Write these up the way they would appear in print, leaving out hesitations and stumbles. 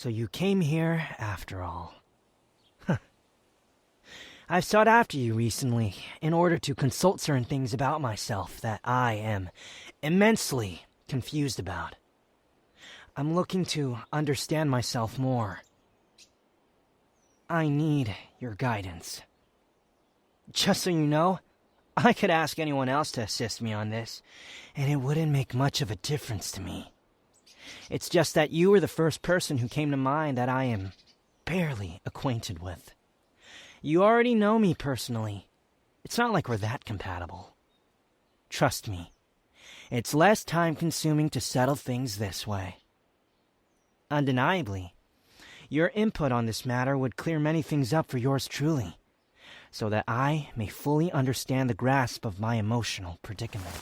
So you came here after all. I've sought after you recently in order to consult certain things about myself that I am immensely confused about. I'm looking to understand myself more. I need your guidance. Just so you know, I could ask anyone else to assist me on this, and it wouldn't make much of a difference to me. It's just that you were the first person who came to mind that I am barely acquainted with. You already know me personally. It's not like we're that compatible. Trust me, it's less time-consuming to settle things this way. Undeniably, your input on this matter would clear many things up for yours truly, so that I may fully understand the grasp of my emotional predicament.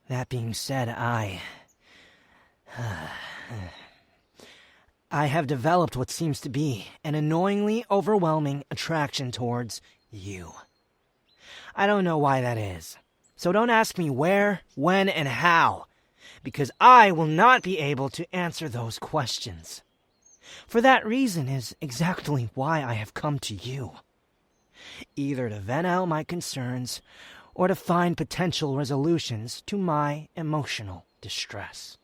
That being said, I have developed what seems to be an annoyingly overwhelming attraction towards you. I don't know why that is, so don't ask me where, when, and how, because I will not be able to answer those questions. For that reason is exactly why I have come to you. Either to vent out my concerns, or to find potential resolutions to my emotional distress.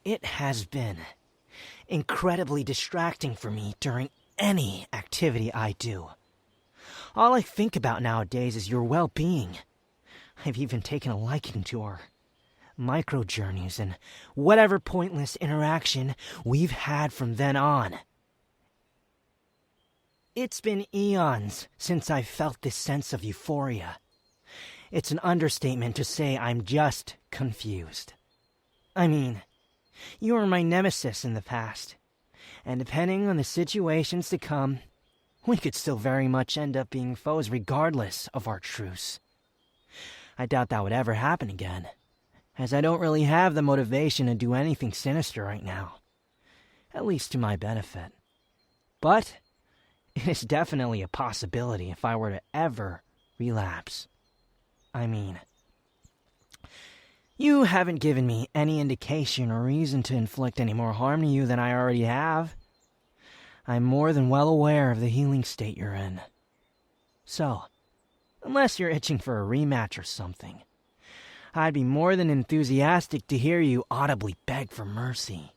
It has been incredibly distracting for me during any activity I do. All I think about nowadays is your well-being. I've even taken a liking to our micro-journeys and whatever pointless interaction we've had from then on. It's been eons since I've felt this sense of euphoria. It's an understatement to say I'm just confused. I mean, you were my nemesis in the past, and depending on the situations to come, we could still very much end up being foes regardless of our truce. I doubt that would ever happen again, as I don't really have the motivation to do anything sinister right now, at least to my benefit. But it is definitely a possibility if I were to ever relapse. I mean, you haven't given me any indication or reason to inflict any more harm to you than I already have. I'm more than well aware of the healing state you're in. So, unless you're itching for a rematch or something, I'd be more than enthusiastic to hear you audibly beg for mercy.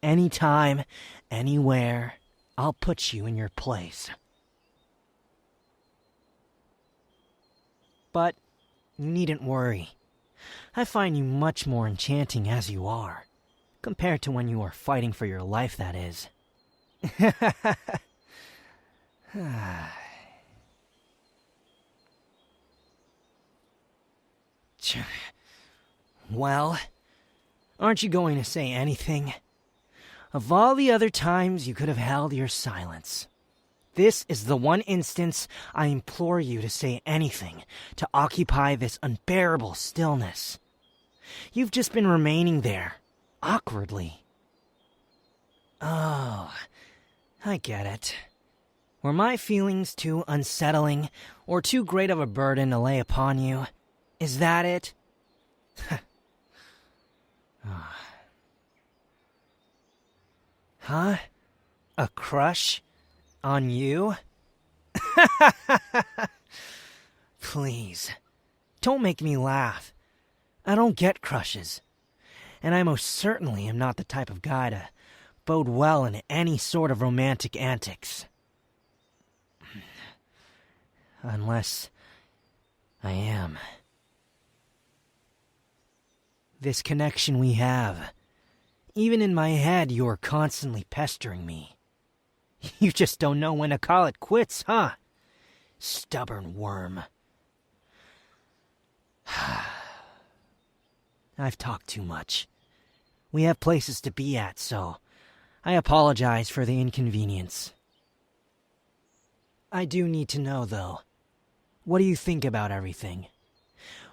Anytime, anywhere, I'll put you in your place. But you needn't worry. I find you much more enchanting as you are, compared to when you are fighting for your life, that is. Well, aren't you going to say anything? Of all the other times you could have held your silence, this is the one instance I implore you to say anything to occupy this unbearable stillness. You've just been remaining there, awkwardly. Oh, I get it. Were my feelings too unsettling or too great of a burden to lay upon you? Is that it? Huh? A crush? On you? Please, don't make me laugh. I don't get crushes. And I most certainly am not the type of guy to bode well in any sort of romantic antics. Unless I am. This connection we have, even in my head you're constantly pestering me. You just don't know when to call it quits, huh? Stubborn worm. I've talked too much. We have places to be at, so I apologize for the inconvenience. I do need to know, though. What do you think about everything?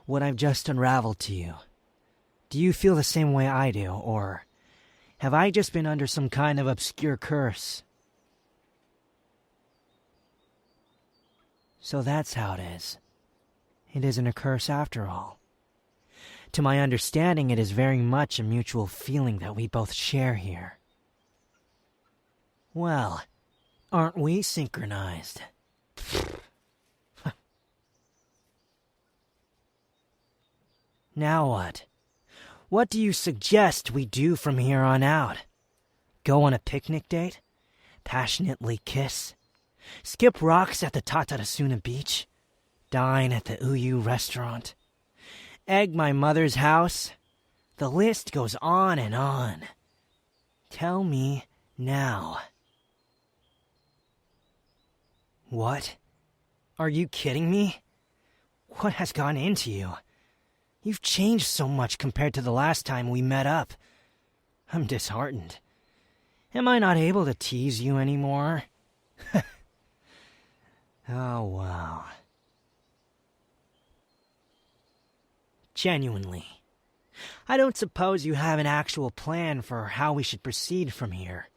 What I've just unraveled to you? Do you feel the same way I do, or have I just been under some kind of obscure curse? So that's how it is. It isn't a curse after all. To my understanding, it is very much a mutual feeling that we both share here. Well, aren't we synchronized? Now what? What do you suggest we do from here on out? Go on a picnic date? Passionately kiss? Skip rocks at the Tatarasuna beach? Dine at the Uyu restaurant? Egg my mother's house? The list goes on and on. Tell me now. What? Are you kidding me? What has gone into you? You've changed so much compared to the last time we met up. I'm disheartened. Am I not able to tease you anymore? Oh, wow. Genuinely. I don't suppose you have an actual plan for how we should proceed from here.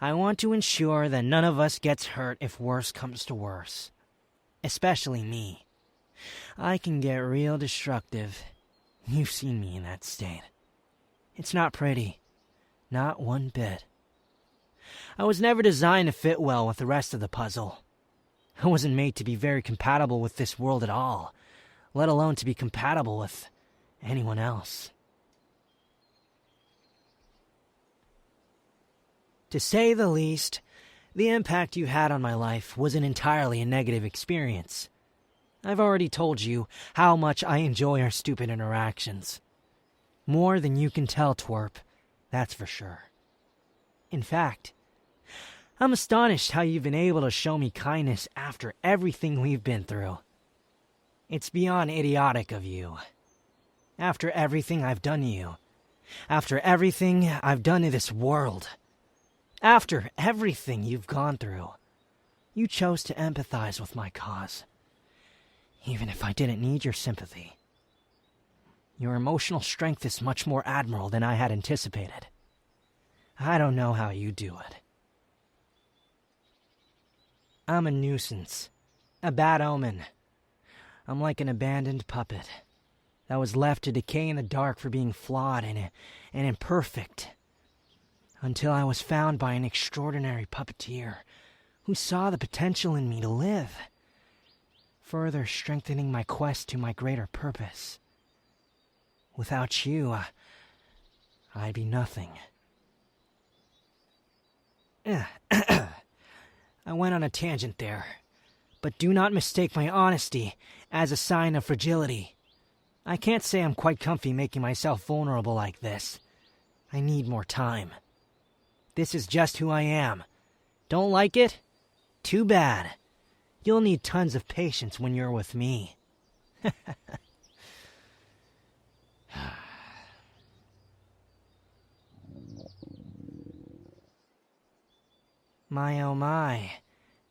I want to ensure that none of us gets hurt if worse comes to worse. Especially me. I can get real destructive. You've seen me in that state. It's not pretty. Not one bit. I was never designed to fit well with the rest of the puzzle. I wasn't made to be very compatible with this world at all, let alone to be compatible with anyone else. To say the least, the impact you had on my life wasn't entirely a negative experience. I've already told you how much I enjoy our stupid interactions. More than you can tell, twerp, that's for sure. In fact, I'm astonished how you've been able to show me kindness after everything we've been through. It's beyond idiotic of you. After everything I've done to you. After everything I've done to this world. After everything you've gone through. You chose to empathize with my cause. Even if I didn't need your sympathy. Your emotional strength is much more admirable than I had anticipated. I don't know how you do it. I'm a nuisance. A bad omen. I'm like an abandoned puppet that was left to decay in the dark for being flawed and imperfect. Until I was found by an extraordinary puppeteer who saw the potential in me to live, further strengthening my quest to my greater purpose. Without you, I'd be nothing. I went on a tangent there, but do not mistake my honesty as a sign of fragility. I can't say I'm quite comfy making myself vulnerable like this. I need more time. This is just who I am. Don't like it? Too bad. You'll need tons of patience when you're with me. My oh my.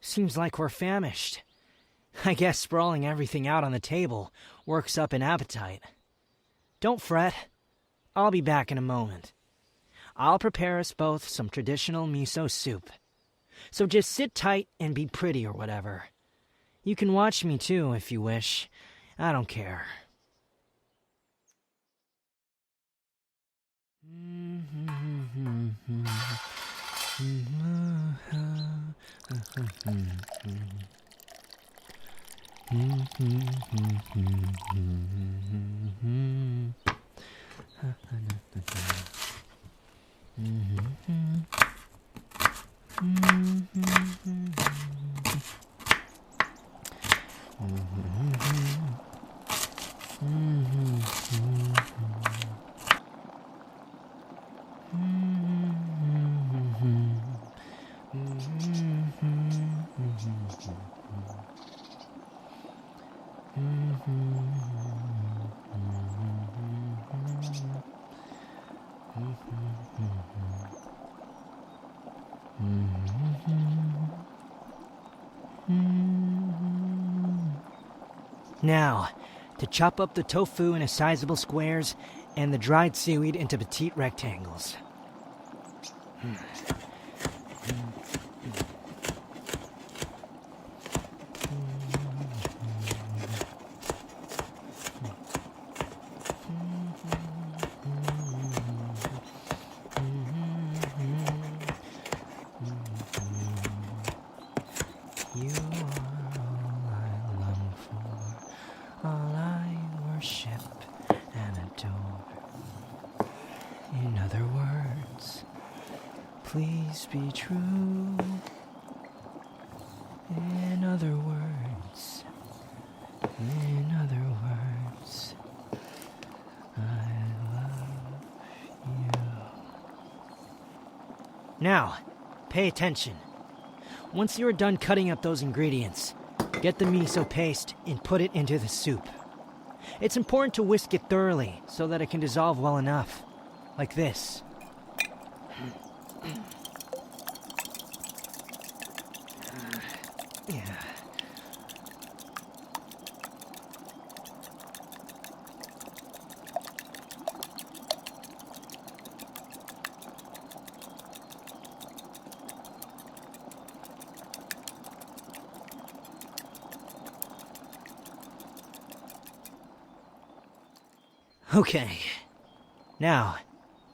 Seems like we're famished. I guess sprawling everything out on the table works up an appetite. Don't fret. I'll be back in a moment. I'll prepare us both some traditional miso soup. So just sit tight and be pretty or whatever. You can watch me too if you wish. I don't care. Now, to chop up the tofu into sizable squares and the dried seaweed into petite rectangles. You are all I long for, all I worship and adore. In other words, please be true. In other words, I love you. Now, pay attention. Once you are done cutting up those ingredients, get the miso paste and put it into the soup. It's important to whisk it thoroughly so that it can dissolve well enough, like this. Yeah. Okay. Now,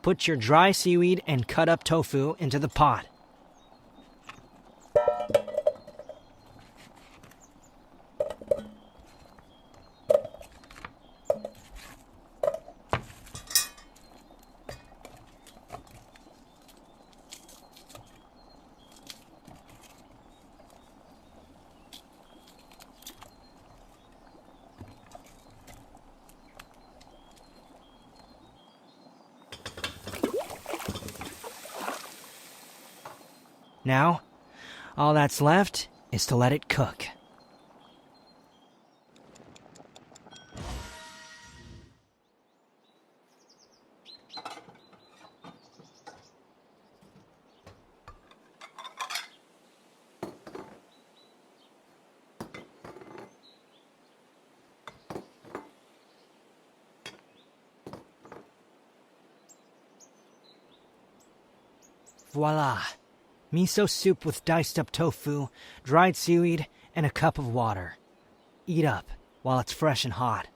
put your dry seaweed and cut up tofu into the pot. Now, all that's left is to let it cook. Voila! Miso soup with diced up tofu, dried seaweed, and a cup of water. Eat up while it's fresh and hot.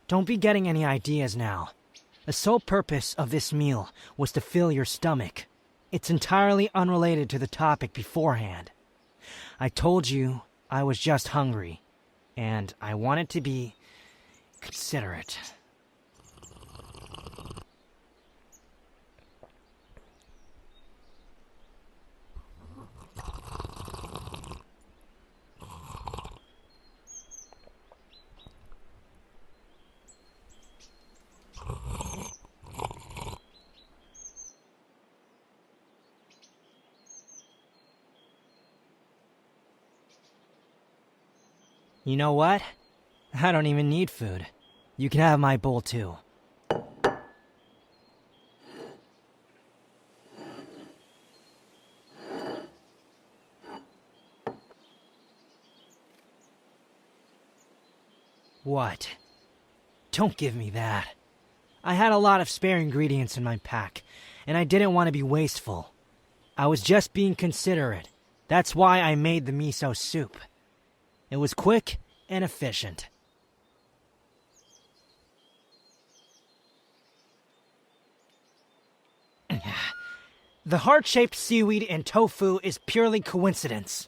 Don't be getting any ideas now. The sole purpose of this meal was to fill your stomach. It's entirely unrelated to the topic beforehand. I told you I was just hungry, and I wanted to be considerate. You know what? I don't even need food. You can have my bowl too. What? Don't give me that. I had a lot of spare ingredients in my pack, and I didn't want to be wasteful. I was just being considerate. That's why I made the miso soup. It was quick and efficient. The heart-shaped seaweed and tofu is purely coincidence.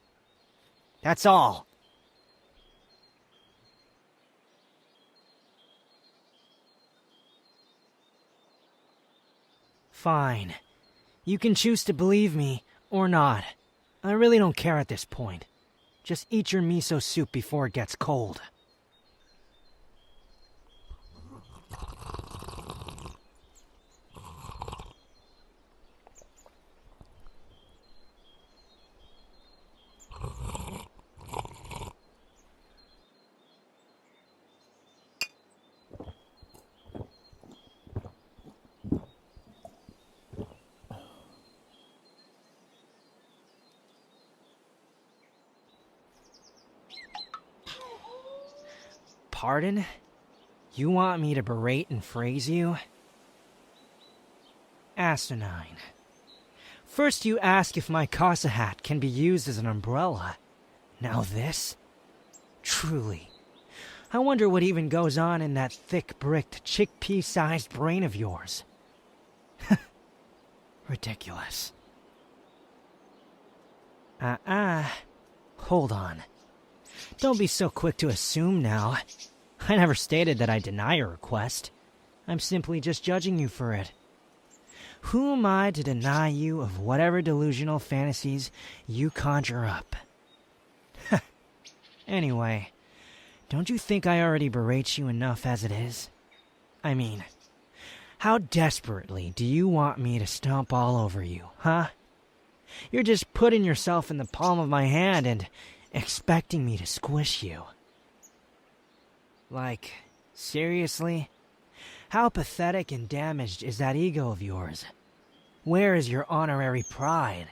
That's all. Fine. You can choose to believe me or not. I really don't care at this point. Just eat your miso soup before it gets cold. Pardon? You want me to berate and praise you? Asinine. First you ask if my Casa hat can be used as an umbrella. Now this? Truly. I wonder what even goes on in that thick-bricked, chickpea-sized brain of yours. Ridiculous. Hold on. Don't be so quick to assume now. I never stated that I deny your request. I'm simply just judging you for it. Who am I to deny you of whatever delusional fantasies you conjure up? Anyway, don't you think I already berate you enough as it is? I mean, how desperately do you want me to stomp all over you, huh? You're just putting yourself in the palm of my hand and expecting me to squish you. Like, seriously? How pathetic and damaged is that ego of yours? Where is your honorary pride?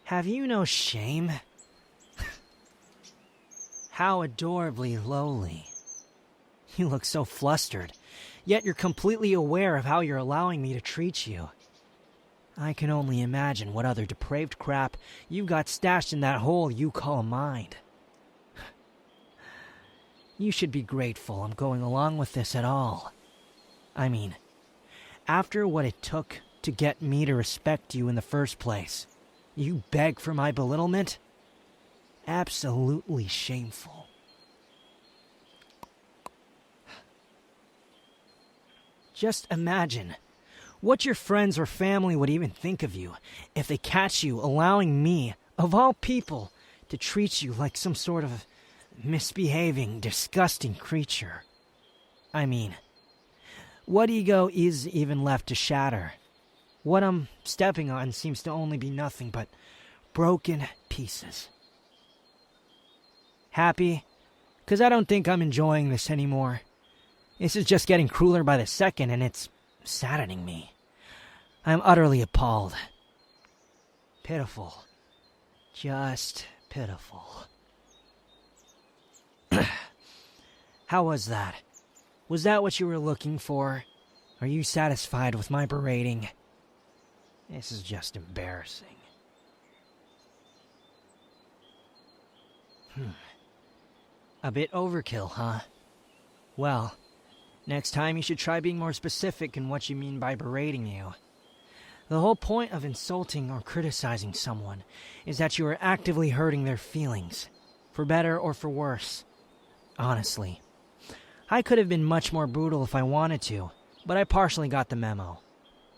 Have you no shame? How adorably lowly. You look so flustered, yet you're completely aware of how you're allowing me to treat you. I can only imagine what other depraved crap you've got stashed in that hole you call a mind. You should be grateful I'm going along with this at all. I mean, after what it took to get me to respect you in the first place, you beg for my belittlement? Absolutely shameful. Just imagine what your friends or family would even think of you if they catch you allowing me, of all people, to treat you like some sort of misbehaving, disgusting creature. I mean, what ego is even left to shatter? What I'm stepping on seems to only be nothing but broken pieces. Happy? 'Cause I don't think I'm enjoying this anymore. This is just getting crueler by the second, and it's saddening me. I'm utterly appalled. Pitiful. Just pitiful. How was that? Was that what you were looking for? Are you satisfied with my berating? This is just embarrassing. A bit overkill, huh? Well, next time you should try being more specific in what you mean by berating you. The whole point of insulting or criticizing someone is that you are actively hurting their feelings, for better or for worse. Honestly, I could have been much more brutal if I wanted to, but I partially got the memo.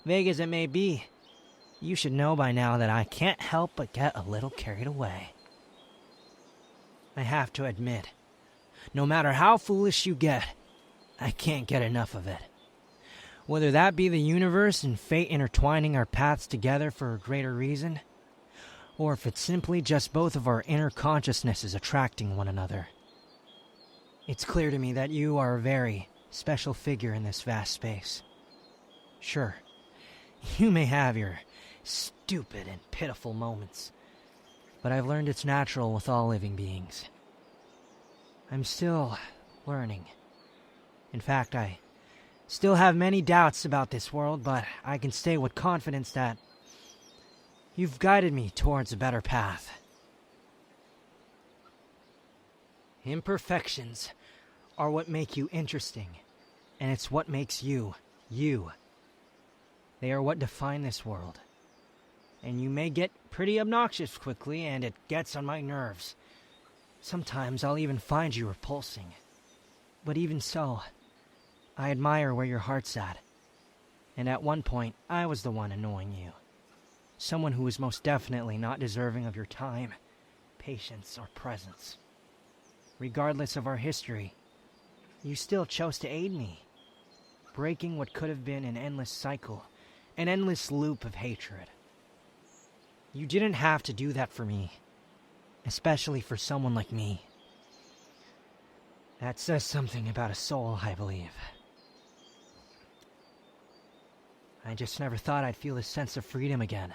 Vague as it may be, you should know by now that I can't help but get a little carried away. I have to admit, no matter how foolish you get, I can't get enough of it. Whether that be the universe and fate intertwining our paths together for a greater reason, or if it's simply just both of our inner consciousnesses attracting one another. It's clear to me that you are a very special figure in this vast space. Sure, you may have your stupid and pitiful moments, but I've learned it's natural with all living beings. I'm still learning. In fact, I still have many doubts about this world, but I can say with confidence that you've guided me towards a better path. Imperfections are what make you interesting, and it's what makes you, you. They are what define this world. And you may get pretty obnoxious quickly, and it gets on my nerves. Sometimes I'll even find you repulsing. But even so, I admire where your heart's at. And at one point, I was the one annoying you. Someone who was most definitely not deserving of your time, patience, or presence. Regardless of our history, you still chose to aid me, breaking what could have been an endless cycle, an endless loop of hatred. You didn't have to do that for me, especially for someone like me. That says something about a soul, I believe. I just never thought I'd feel this sense of freedom again,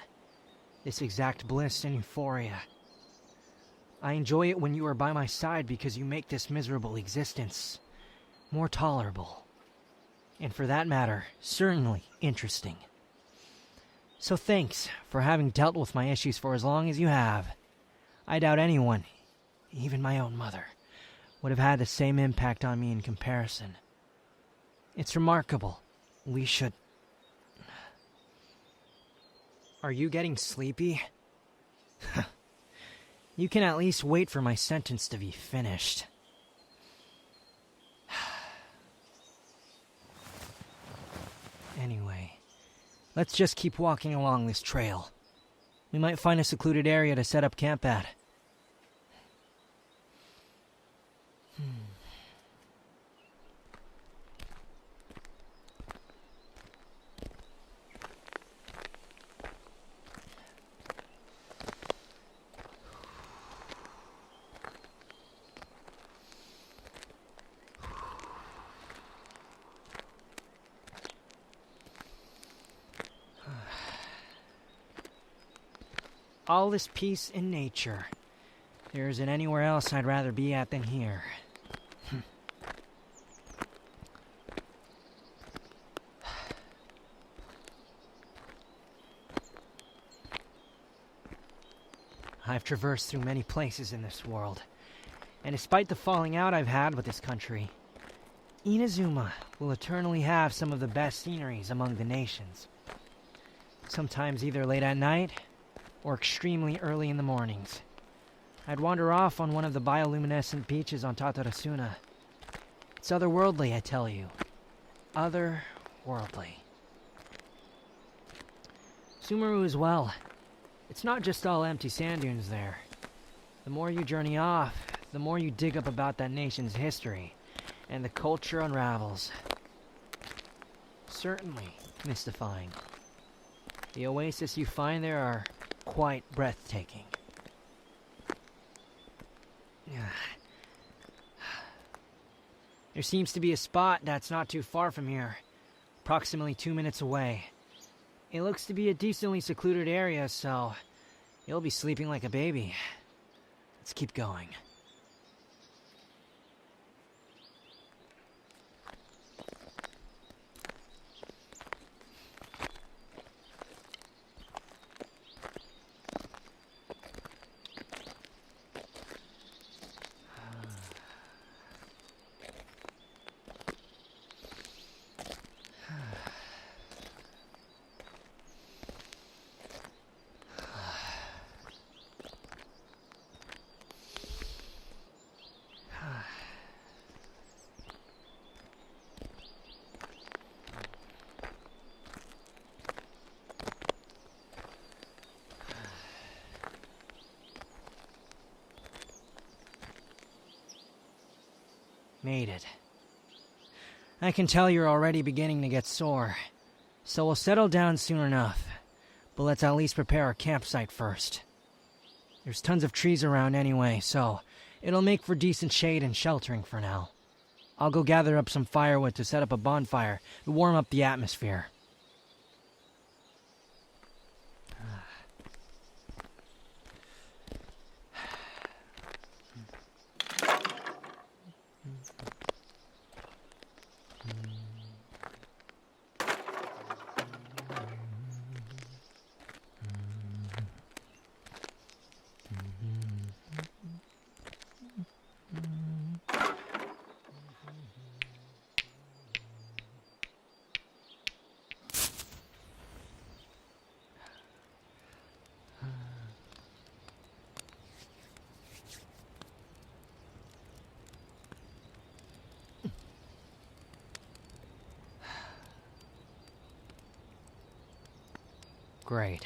this exact bliss and euphoria. I enjoy it when you are by my side because you make this miserable existence more tolerable. And for that matter, certainly interesting. So thanks for having dealt with my issues for as long as you have. I doubt anyone, even my own mother, would have had the same impact on me in comparison. It's remarkable. We should... Are you getting sleepy? You can at least wait for my sentence to be finished. Anyway, let's just keep walking along this trail. We might find a secluded area to set up camp at. All this peace in nature. There isn't anywhere else I'd rather be at than here. I've traversed through many places in this world, and despite the falling out I've had with this country, Inazuma will eternally have some of the best sceneries among the nations. Sometimes either late at night, or extremely early in the mornings. I'd wander off on one of the bioluminescent beaches on Tatarasuna. It's otherworldly, I tell you. Otherworldly. Sumeru as well. It's not just all empty sand dunes there. The more you journey off, the more you dig up about that nation's history, and the culture unravels. Certainly mystifying. The oases you find there are quite breathtaking. There seems to be a spot that's not too far from here, approximately 2 minutes away. It looks to be a decently secluded area, so you'll be sleeping like a baby. Let's keep going. Made it. I can tell you're already beginning to get sore, so we'll settle down soon enough. But let's at least prepare our campsite first. There's tons of trees around anyway, so it'll make for decent shade and sheltering for now. I'll go gather up some firewood to set up a bonfire to warm up the atmosphere. Great.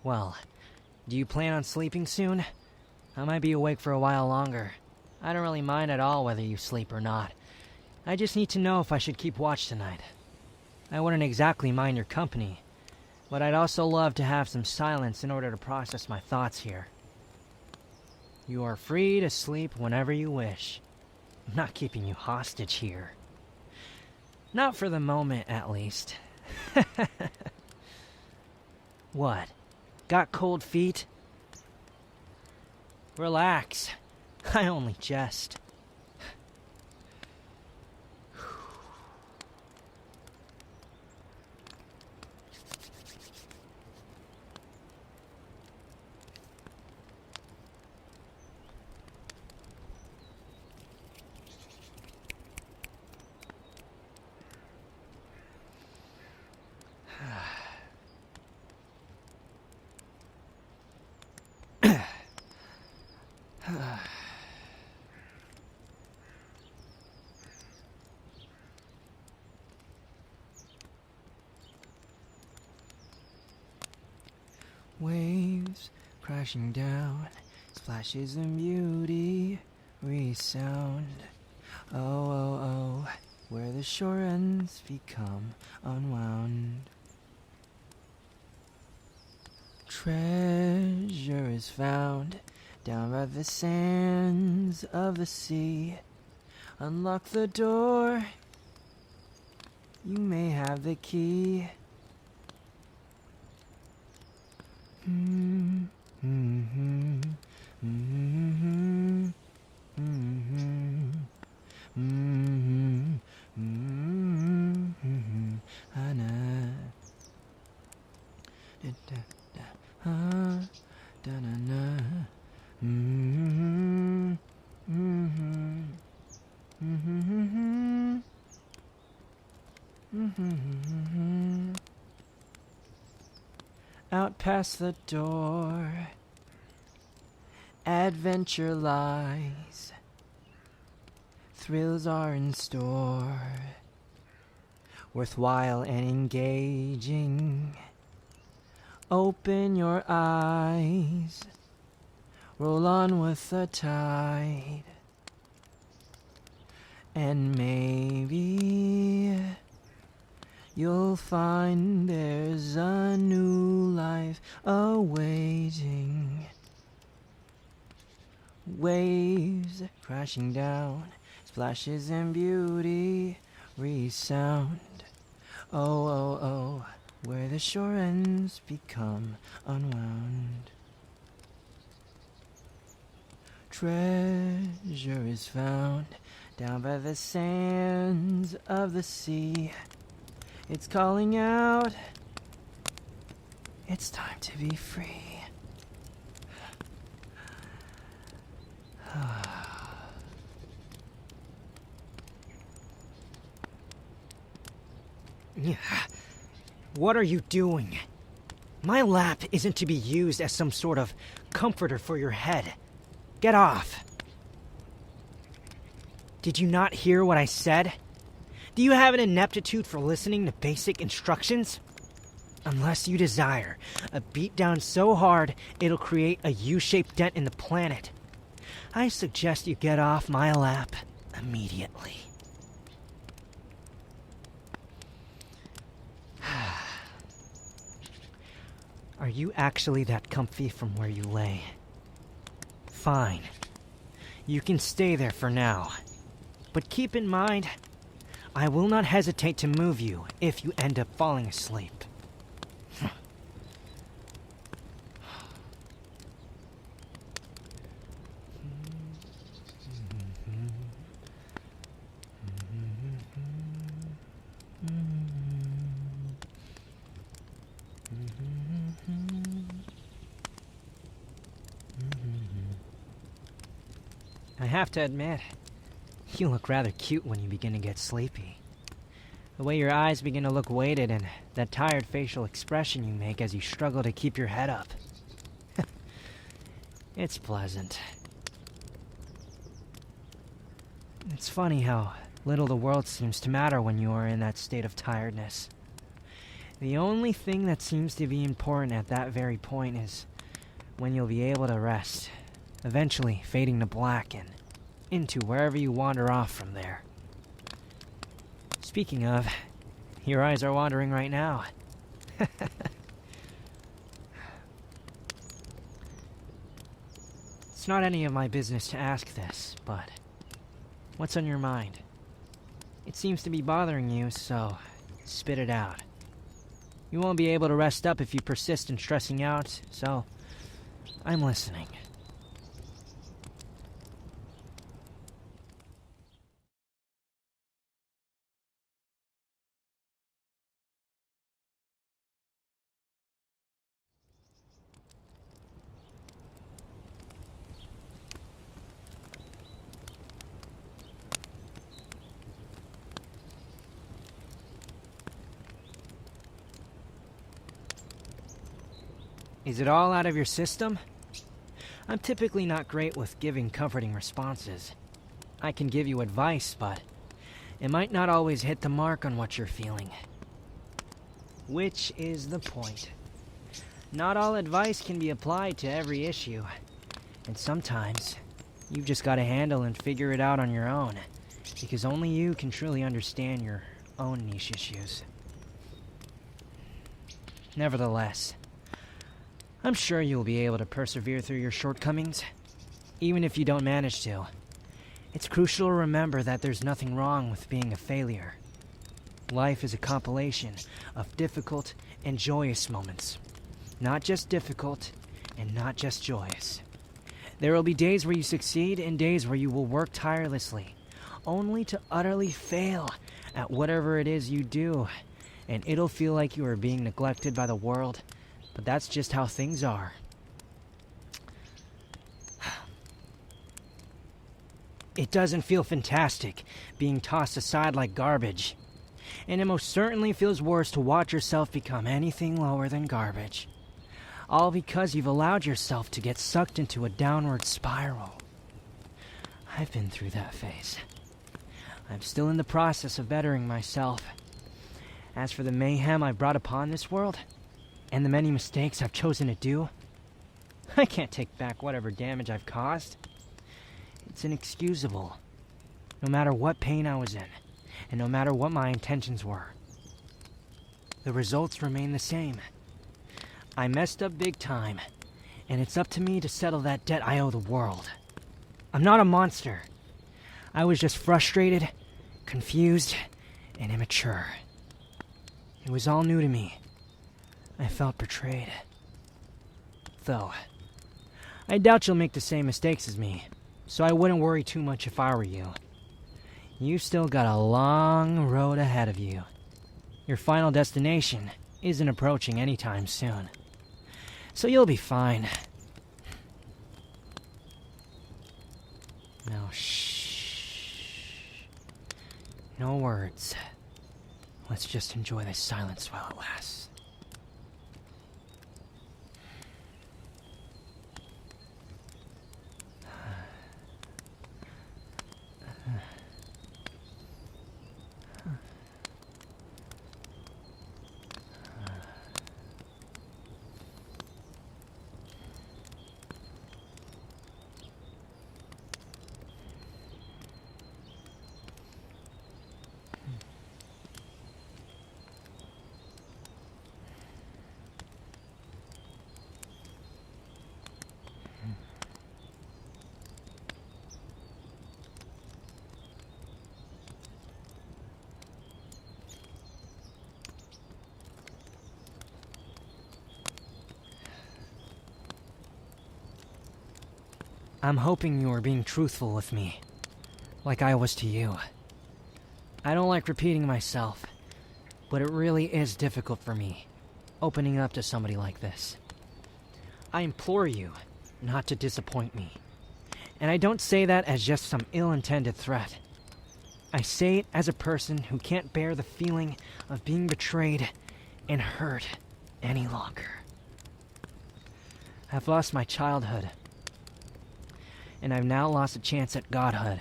Well, do you plan on sleeping soon? I might be awake for a while longer. I don't really mind at all whether you sleep or not. I just need to know if I should keep watch tonight. I wouldn't exactly mind your company, but I'd also love to have some silence in order to process my thoughts here. You are free to sleep whenever you wish. I'm not keeping you hostage here. Not for the moment, at least. What? Got cold feet? Relax. I only jest. Waves crashing down, splashes in beauty resound. Oh, oh, oh, where the shore ends become unwound. Treasure is found down by the sands of the sea. Unlock the door, you may have the key. Out past the door, adventure lies. Thrills are in store, worthwhile and engaging. Open your eyes, roll on with the tide, and maybe you'll find there's a new life awaiting. Waves crashing down, splashes in beauty resound. Oh, oh, oh, where the shore ends become unwound. Treasure is found down by the sands of the sea. It's calling out, it's time to be free. What are you doing? My lap isn't to be used as some sort of comforter for your head. Get off. Did you not hear what I said? Do you have an ineptitude for listening to basic instructions? Unless you desire a beatdown so hard it'll create a U-shaped dent in the planet, I suggest you get off my lap immediately. Are you actually that comfy from where you lay? Fine. You can stay there for now. But keep in mind, I will not hesitate to move you if you end up falling asleep. I have to admit, you look rather cute when you begin to get sleepy. The way your eyes begin to look weighted and that tired facial expression you make as you struggle to keep your head up. It's pleasant. It's funny how little the world seems to matter when you are in that state of tiredness. The only thing that seems to be important at that very point is when you'll be able to rest, eventually fading to black and into wherever you wander off from there. Speaking of, your eyes are wandering right now. It's not any of my business to ask this, but what's on your mind? It seems to be bothering you, so spit it out. You won't be able to rest up if you persist in stressing out, so I'm listening. Is it all out of your system? I'm typically not great with giving comforting responses. I can give you advice, but it might not always hit the mark on what you're feeling. Which is the point. Not all advice can be applied to every issue, and sometimes you've just got to handle and figure it out on your own, because only you can truly understand your own niche issues. Nevertheless, I'm sure you'll be able to persevere through your shortcomings, even if you don't manage to. It's crucial to remember that there's nothing wrong with being a failure. Life is a compilation of difficult and joyous moments. Not just difficult and not just joyous. There will be days where you succeed and days where you will work tirelessly, only to utterly fail at whatever it is you do, and it'll feel like you are being neglected by the world, but that's just how things are. It doesn't feel fantastic being tossed aside like garbage, and it most certainly feels worse to watch yourself become anything lower than garbage. All because you've allowed yourself to get sucked into a downward spiral. I've been through that phase. I'm still in the process of bettering myself. As for the mayhem I've brought upon this world, and the many mistakes I've chosen to do, I can't take back whatever damage I've caused. It's inexcusable, no matter what pain I was in, and no matter what my intentions were. The results remain the same. I messed up big time, and it's up to me to settle that debt I owe the world. I'm not a monster. I was just frustrated, confused, and immature. It was all new to me. I felt betrayed. Though, I doubt you'll make the same mistakes as me, so I wouldn't worry too much if I were you. You've still got a long road ahead of you. Your final destination isn't approaching anytime soon. So you'll be fine. Now, shh. No words. Let's just enjoy this silence while it lasts. I'm hoping you are being truthful with me, like I was to you. I don't like repeating myself, but it really is difficult for me, opening up to somebody like this. I implore you not to disappoint me, and I don't say that as just some ill-intended threat. I say it as a person who can't bear the feeling of being betrayed and hurt any longer. I've lost my childhood, and I've now lost a chance at godhood.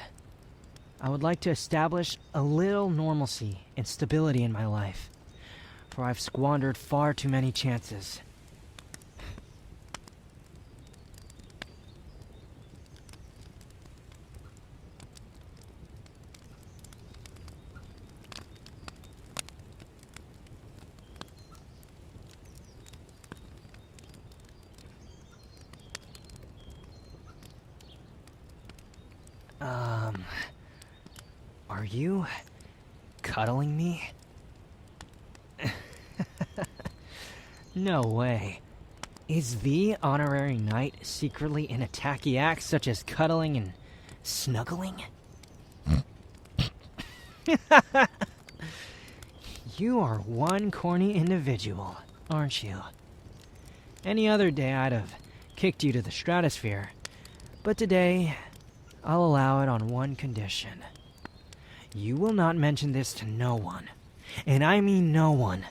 I would like to establish a little normalcy and stability in my life, for I've squandered far too many chances. Are you cuddling me? No way. Is V honorary knight secretly in a tacky act such as cuddling and snuggling? You are one corny individual, aren't you? Any other day I'd have kicked you to the stratosphere, but today I'll allow it on one condition. You will not mention this to no one, and I mean no one.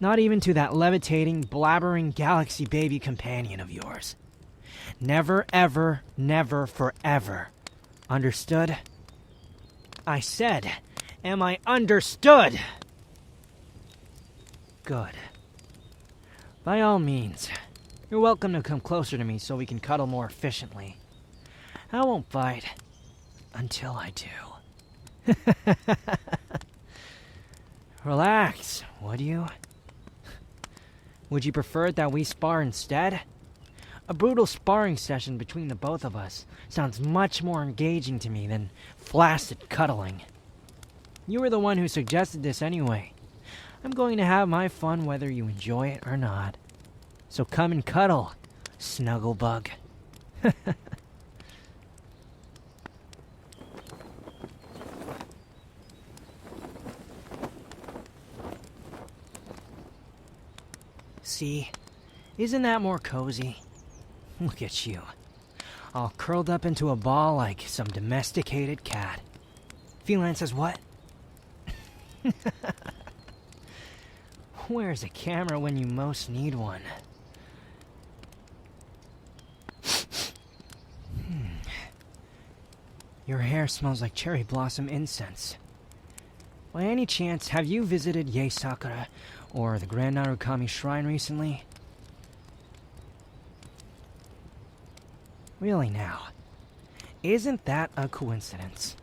Not even to that levitating, blabbering galaxy baby companion of yours. Never, ever, never, forever. Understood? I said, am I understood? Good. By all means, you're welcome to come closer to me so we can cuddle more efficiently. I won't bite until I do. Relax, would you? Would you prefer that we spar instead? A brutal sparring session between the both of us sounds much more engaging to me than flaccid cuddling. You were the one who suggested this anyway. I'm going to have my fun whether you enjoy it or not. So come and cuddle, Snugglebug. See? Isn't that more cozy? Look at you. All curled up into a ball like some domesticated cat. Feline says what? Where's a camera when you most need one? Your hair smells like cherry blossom incense. By any chance, have you visited Yae Sakura or the Grand Narukami Shrine recently? Really now, isn't that a coincidence?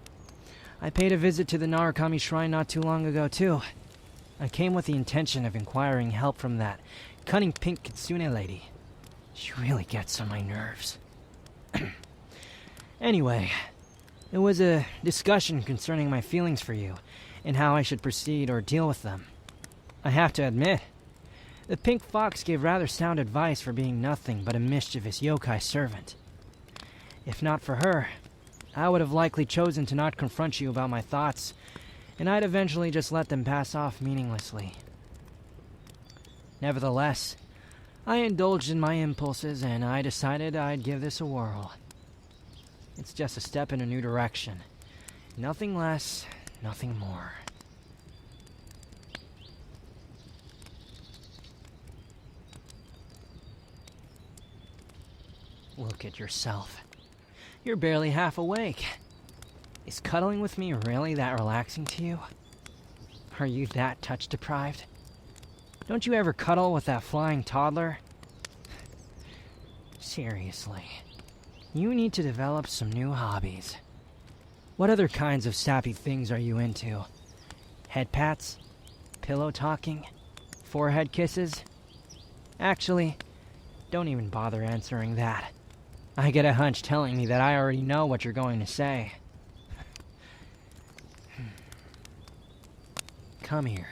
I paid a visit to the Narukami Shrine not too long ago, too. I came with the intention of inquiring help from that cunning pink kitsune lady. She really gets on my nerves. Anyway, it was a discussion concerning my feelings for you and how I should proceed or deal with them. I have to admit, the pink fox gave rather sound advice for being nothing but a mischievous yokai servant. If not for her, I would have likely chosen to not confront you about my thoughts, and I'd eventually just let them pass off meaninglessly. Nevertheless, I indulged in my impulses and I decided I'd give this a whirl. It's just a step in a new direction. Nothing less, nothing more. Look at yourself. You're barely half awake. Is cuddling with me really that relaxing to you? Are you that touch-deprived? Don't you ever cuddle with that flying toddler? Seriously, you need to develop some new hobbies. What other kinds of sappy things are you into? Head pats? Pillow talking? Forehead kisses? Actually, don't even bother answering that. I get a hunch telling me that I already know what you're going to say. Come here.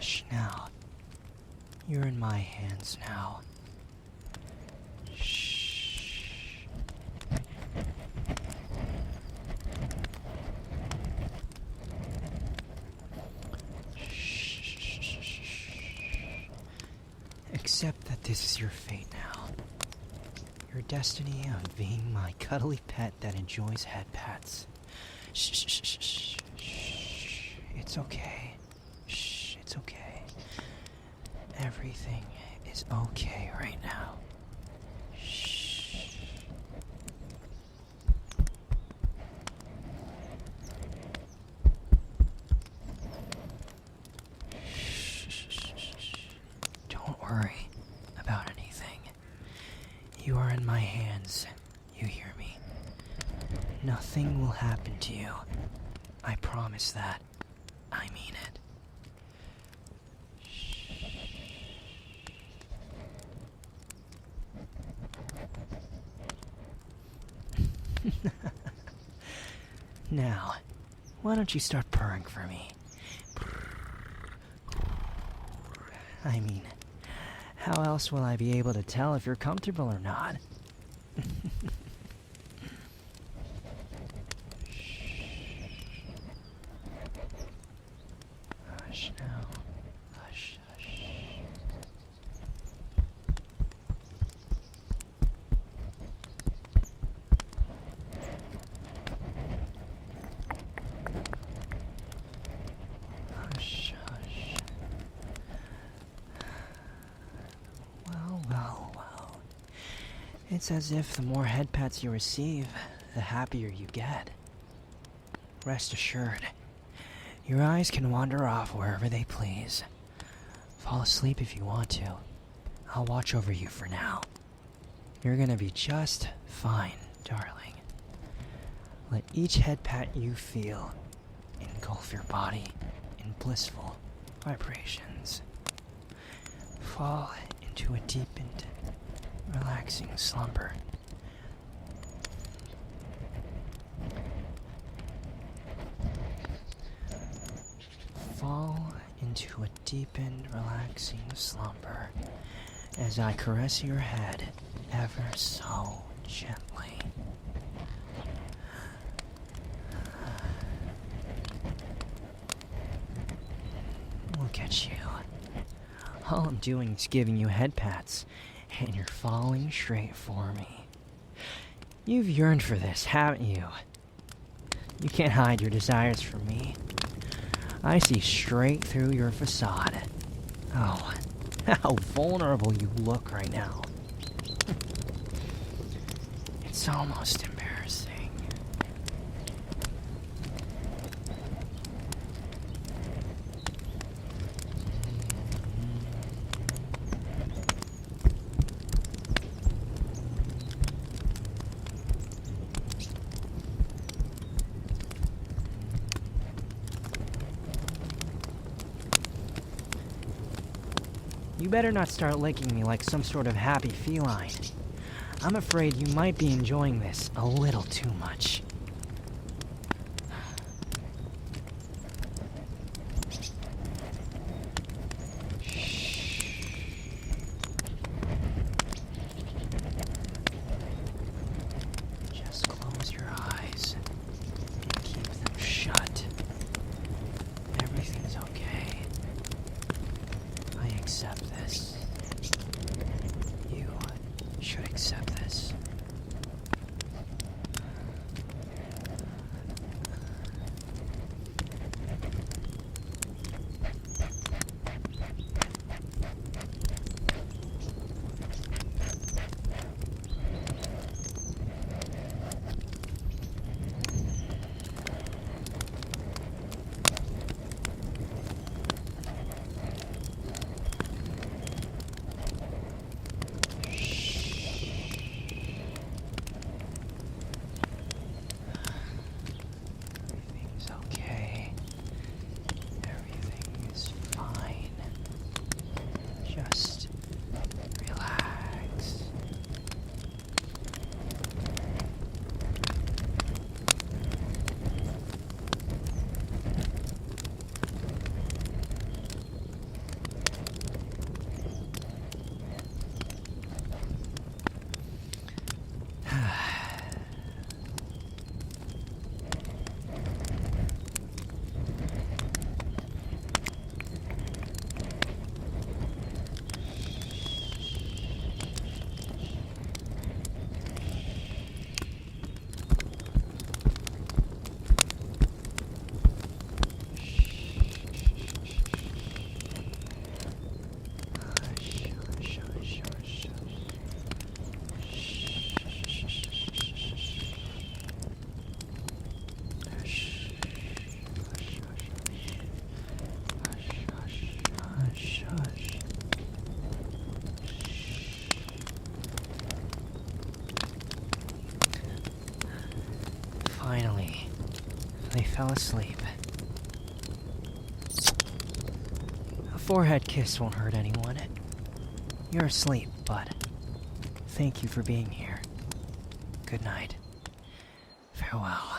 Hush now. You're in my hands now. Shh. Accept that this is your fate now. Your destiny of being my cuddly pet that enjoys head pats. Shh, shh, shh, shh, shh. It's okay. Shh, it's okay. Everything is okay right now. Shh. Don't worry about anything. You are in my hands. You hear me? Nothing will happen to you. I promise that. I mean it. Now, why don't you start purring for me? I mean, how else will I be able to tell if you're comfortable or not? Hush now. Hush, hush. Hush, hush. Well. It's as if the more head pats you receive, the happier you get. Rest assured, your eyes can wander off wherever they please. Fall asleep if you want to. I'll watch over you for now. You're gonna be just fine, darling. Let each head pat you feel engulf your body in blissful vibrations. Fall into a deepened, relaxing slumber. Fall into a deepened, relaxing slumber as I caress your head ever so gently. Look at you. All I'm doing is giving you head pats, and you're falling straight for me. You've yearned for this, haven't you? You can't hide your desires from me. I see straight through your facade. Oh, how vulnerable you look right now. It's almost embarrassing. You better not start licking me like some sort of happy feline. I'm afraid you might be enjoying this a little too much. Just close your eyes and keep them shut. Everything's okay. I accept this. You should accept this. Finally, they fell asleep. A forehead kiss won't hurt anyone. You're asleep, but thank you for being here. Good night. Farewell.